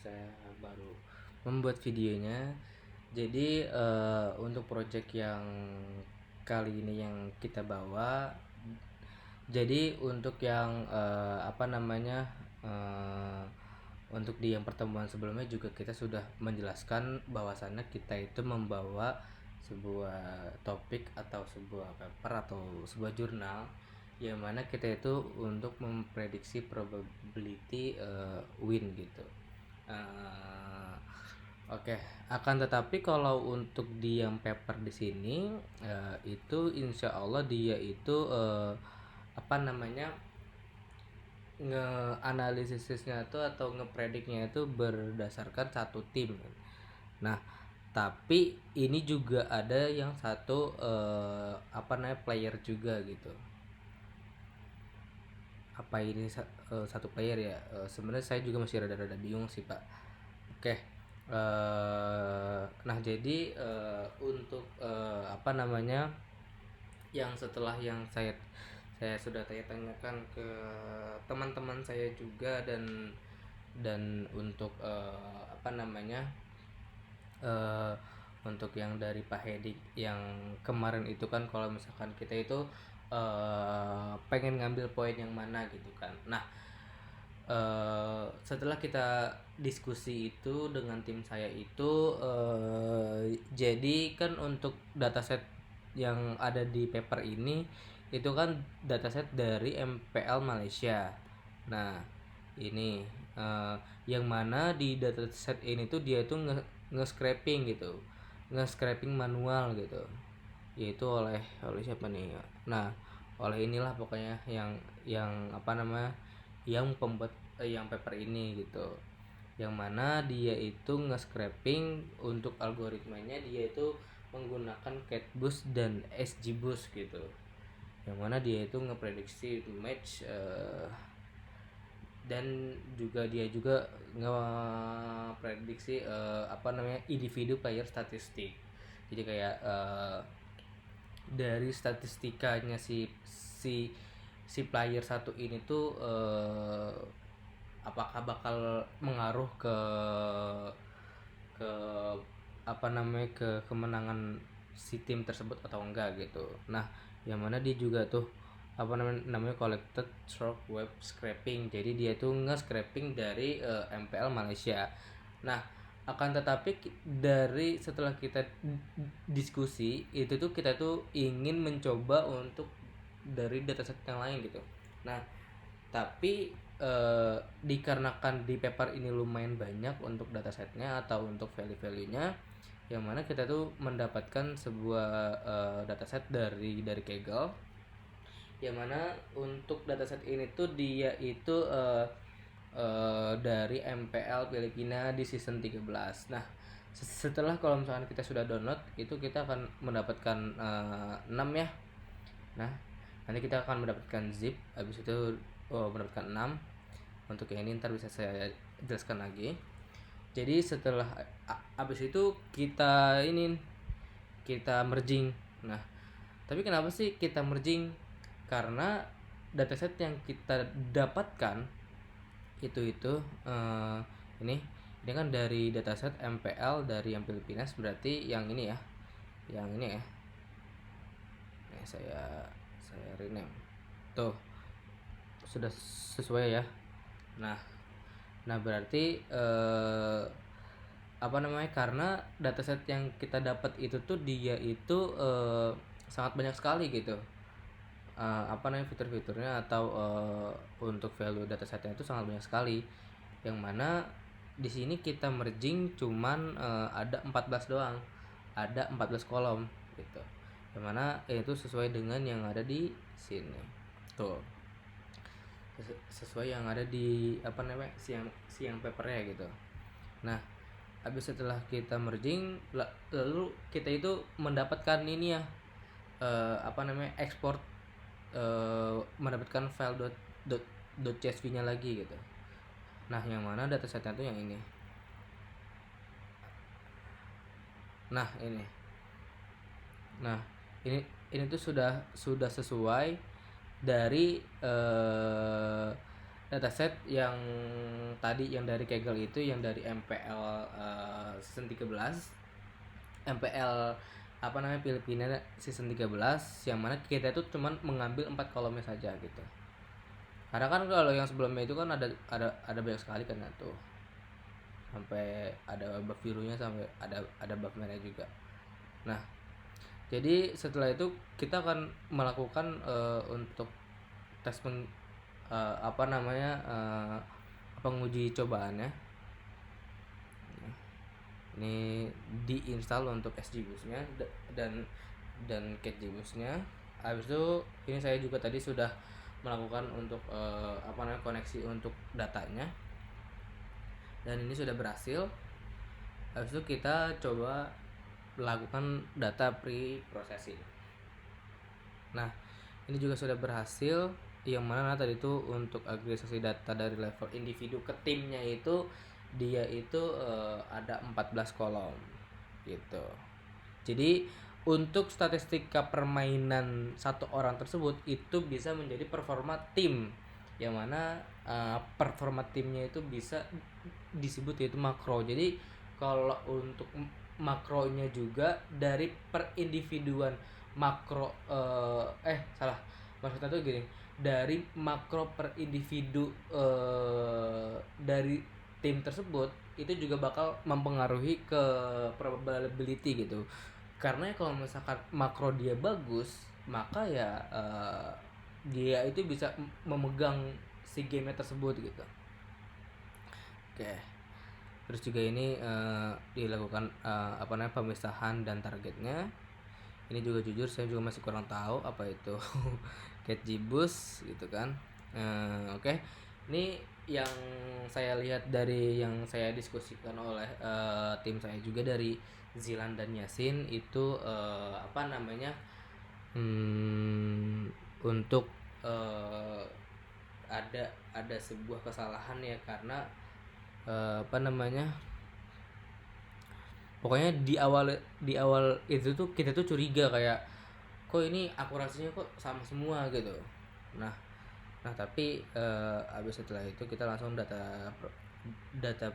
saya baru membuat videonya. Jadi untuk project yang kali ini yang kita bawa, jadi untuk yang untuk di yang pertemuan sebelumnya juga kita sudah menjelaskan bahwasannya kita itu membawa sebuah topik atau sebuah paper atau sebuah jurnal yang mana kita itu untuk memprediksi probability win gitu. Oke. Akan tetapi kalau untuk di yang paper di sini itu insya Allah dia itu ngeanalisisnya itu atau ngeprediknya itu berdasarkan satu tim. Nah, tapi ini juga ada yang satu player juga gitu. Apa ini satu player ya? Sebenarnya saya juga masih rada-rada bingung sih, Pak. Oke. Nah, jadi untuk yang setelah yang saya sudah tanya-tanyakan ke teman-teman saya juga dan untuk untuk yang dari Pak Hedi yang kemarin itu kan kalau misalkan kita itu pengen ngambil poin yang mana gitu kan. Nah, setelah kita diskusi itu dengan tim saya itu jadi kan untuk dataset yang ada di paper ini itu kan dataset dari MPL Malaysia. Nah, ini yang mana di dataset ini tuh dia tuh nge-scraping gitu, nge-scraping manual gitu, yaitu oleh siapa nih? Nah, oleh inilah pokoknya yang pembuat yang paper ini gitu, yang mana dia itu nge-scraping untuk algoritmanya dia itu menggunakan CatBoost dan SGBoost gitu, yang mana dia itu ngeprediksi match dan juga dia juga ngeprediksi individu player statistik. Jadi kayak dari statistikanya si player satu ini tuh apakah bakal mengaruh ke ke kemenangan si tim tersebut atau enggak gitu. Nah, yang mana dia juga tuh collected stroke web scraping. Jadi dia tuh nge-scraping dari MPL Malaysia. Nah, akan tetapi dari setelah kita diskusi itu tuh kita tuh ingin mencoba untuk dari dataset yang lain gitu. Nah, tapi dikarenakan di paper ini lumayan banyak untuk datasetnya atau untuk value-value-nya, yang mana kita tuh mendapatkan sebuah dataset dari Kaggle, yang mana untuk dataset ini tuh dia itu dari MPL Filipina di season 13. Nah, setelah kalau misalkan kita sudah download itu kita akan mendapatkan 6 ya. Nah, nanti kita akan mendapatkan zip, habis itu mendapatkan 6. Untuk yang ini ntar bisa saya jelaskan lagi. Jadi setelah habis itu kita merging. Nah, tapi kenapa sih kita merging? Karena dataset yang kita dapatkan itu ini kan dari dataset MPL dari yang Filipinas, berarti yang ini ya. Nah, saya rename. Tuh. Sudah sesuai ya. Nah berarti karena dataset yang kita dapat itu tuh dia itu sangat banyak sekali gitu. Fitur-fiturnya atau untuk value datasetnya itu sangat banyak sekali, yang mana di sini kita merging cuman ada 14 doang, ada 14 kolom gitu, yang mana itu sesuai dengan yang ada di sini tuh, sesuai yang ada di siang papernya gitu. Nah, habis setelah kita merging lalu kita itu mendapatkan ini ya export mendapatkan file .csv nya lagi gitu. Nah, yang mana datasetnya tuh yang ini. Nah, ini tuh sudah sesuai dari dataset yang tadi yang dari Kaggle itu yang dari MPL season 13, MPL apa namanya Filipina season 13, yang mana kita itu cuman mengambil 4 kolomnya saja gitu. Karena kan kalau yang sebelumnya itu kan ada banyak sekali kan tuh. Sampai ada bab birunya, sampai ada bab merah juga. Nah, jadi setelah itu kita akan melakukan untuk tes apa namanya penguji cobaannya. Ini diinstal untuk SGBoost-nya dan CatGBoost-nya. Habis itu ini saya juga tadi sudah melakukan untuk apa namanya koneksi untuk datanya, dan ini sudah berhasil. Habis itu kita coba lakukan data pre-processing. Nah, ini juga sudah berhasil, yang mana tadi itu untuk agregasasi data dari level individu ke timnya itu dia itu ada 14 kolom gitu. Jadi untuk statistika permainan satu orang tersebut itu bisa menjadi performa tim, yang mana performa timnya itu bisa disebut yaitu makro. Jadi kalau untuk makronya juga dari perindividuan makro salah, maksudnya tuh gini, dari makro per individu dari tim tersebut itu juga bakal mempengaruhi ke probability gitu. Karena kalau misalkan makro dia bagus, maka ya dia itu bisa memegang si game tersebut gitu. Oke. Terus juga ini dilakukan apa namanya pemisahan dan targetnya. Ini juga jujur saya juga masih kurang tahu apa itu CatGBoost gitu kan. Oke. Ini yang saya lihat dari yang saya diskusikan oleh tim saya juga dari Zilan dan Yasin itu apa namanya untuk ada sebuah kesalahan ya, karena apa namanya, pokoknya di awal itu tuh kita tuh curiga kayak kok ini akurasinya kok sama semua gitu. Nah tapi habis setelah itu kita langsung data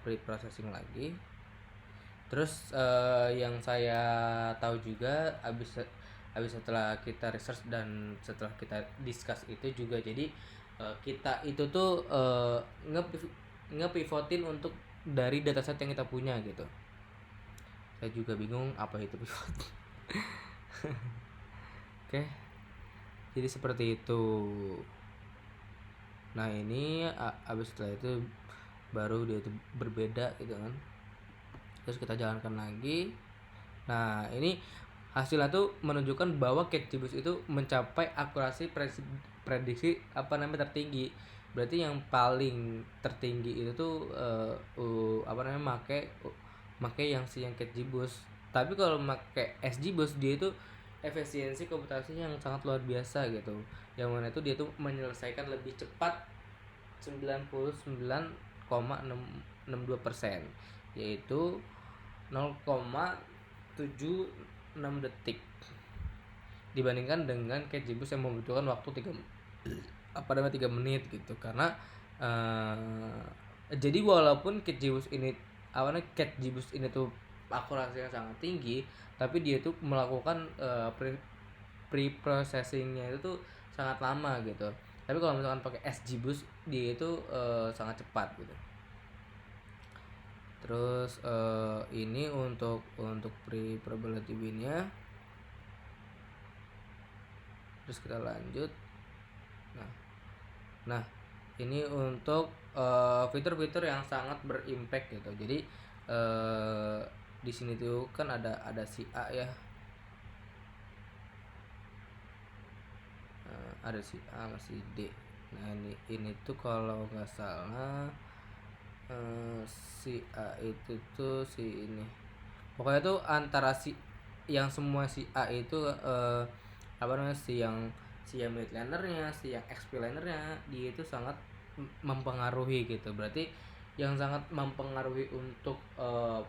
pre-processing lagi. Terus yang saya tahu juga habis setelah kita research dan setelah kita discuss itu juga, jadi kita itu tuh ngepivotin untuk dari dataset yang kita punya gitu. Saya juga bingung apa itu pivot. Oke. Jadi seperti itu. Nah, ini habis setelah itu baru dia itu berbeda gitu kan. Terus kita jalankan lagi. Nah, ini hasilnya tuh menunjukkan bahwa CatGBoost itu mencapai akurasi prediksi apa namanya tertinggi. Berarti yang paling tertinggi itu tuh apa namanya make yang CatGBoost. Tapi kalau make SGBoost dia itu efisiensi komputasi yang sangat luar biasa gitu. Yang mana itu dia tuh menyelesaikan lebih cepat 99,62%, yaitu 0,76 detik dibandingkan dengan CatGBoost yang membutuhkan waktu 3 menit gitu. Karena jadi walaupun CatGBoost ini tuh akurasinya sangat tinggi, tapi dia tuh melakukan pre-processingnya itu tuh sangat lama gitu. Tapi kalau misalkan pakai SGBoost dia itu sangat cepat gitu. Terus ini untuk pre-probability win-nya. Terus kita lanjut. Nah ini untuk fitur-fitur yang sangat berimpact gitu. Jadi di sini tuh kan ada si A ya, ada si A masih D. Nah ini tuh kalau nggak salah si A itu tuh si ini, pokoknya tuh antara si yang semua si A itu apa namanya si yang mid lanernya, si yang XP lanernya, dia itu sangat mempengaruhi gitu. Berarti yang sangat mempengaruhi untuk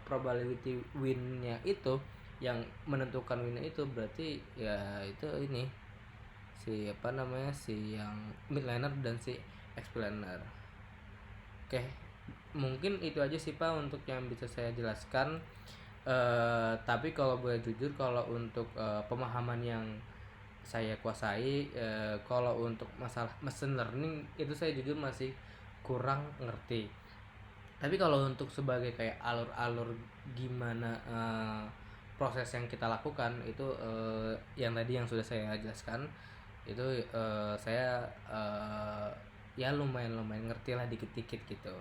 probability win-nya itu, yang menentukan win-nya itu berarti ya itu ini si apa namanya si yang mid laner dan si XP laner. Oke. mungkin itu aja sih Pak untuk yang bisa saya jelaskan. Tapi kalau boleh jujur, kalau untuk pemahaman yang saya kuasai, kalau untuk masalah machine learning itu saya jujur masih kurang ngerti. Tapi kalau untuk sebagai kayak alur-alur gimana proses yang kita lakukan itu, yang tadi yang sudah saya jelaskan itu, saya ya lumayan lumayan ngerti lah dikit-dikit gitu.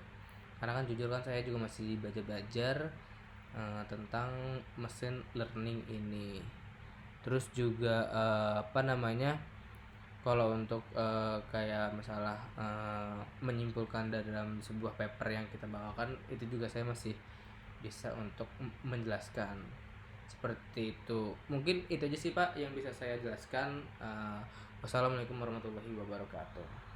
Karena kan jujur kan saya juga masih belajar-belajar tentang machine learning ini. Terus juga apa namanya, kalau untuk kayak masalah menyimpulkan dalam sebuah paper yang kita bawakan itu juga saya masih bisa untuk menjelaskan seperti itu. Mungkin itu aja sih Pak yang bisa saya jelaskan. Wassalamualaikum warahmatullahi wabarakatuh.